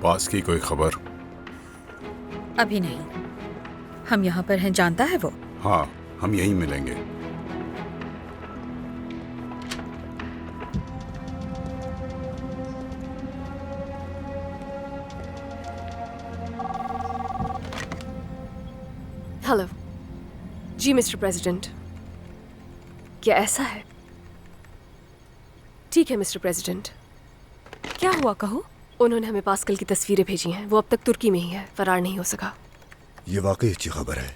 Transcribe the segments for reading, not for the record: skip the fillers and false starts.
पास की कोई खबर? अभी नहीं। हम यहाँ पर हैं, जानता है वो? हाँ, हम यहीं मिलेंगे। हेलो जी मिस्टर प्रेसिडेंट, क्या ऐसा है? ठीक है मिस्टर प्रेसिडेंट। क्या हुआ, कहो? उन्होंने हमें पास्कल की तस्वीरें भेजी हैं। वो अब तक तुर्की में ही है, फरार नहीं हो सका। ये वाकई अच्छी खबर है।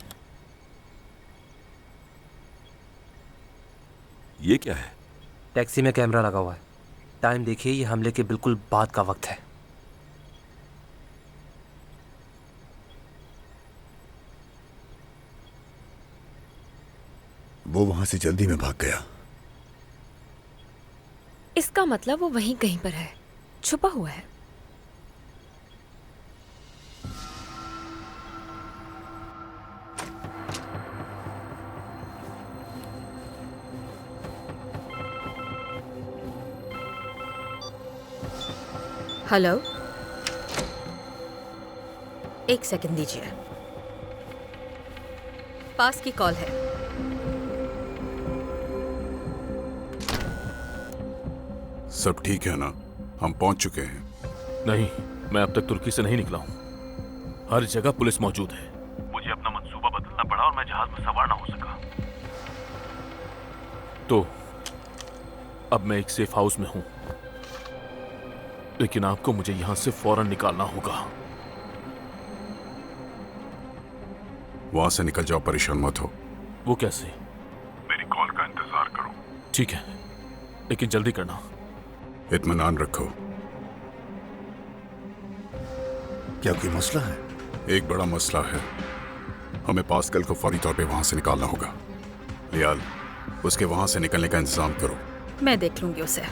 ये क्या है? टैक्सी में कैमरा लगा हुआ है। टाइम देखिए, ये हमले के बिल्कुल बाद का वक्त है। वो वहां से जल्दी में भाग गया। इसका मतलब वो वहीं कहीं पर है, छुपा हुआ है। हेलो, एक सेकंड दीजिए। पास की कॉल है। सब ठीक है ना? हम पहुंच चुके हैं। नहीं, मैं अब तक तुर्की से नहीं निकला हूँ। हर जगह पुलिस मौजूद है। मुझे अपना मंसूबा बदलना पड़ा और मैं जहाज में सवार ना हो सका। तो अब मैं एक सेफ हाउस में हूँ, लेकिन आपको मुझे यहां से फौरन निकालना होगा। वहां से निकल जाओ, परेशान मत हो। वो कैसे? मेरी कॉल का इंतजार करो। ठीक है, लेकिन जल्दी करना। इत्मीनान रखो। क्या कोई मसला है? एक बड़ा मसला है। हमें पास्कल को फौरी तौर पे वहां से निकालना होगा। लियाल, उसके वहां से निकलने का इंतजाम करो। मैं देख लूंगी उसे।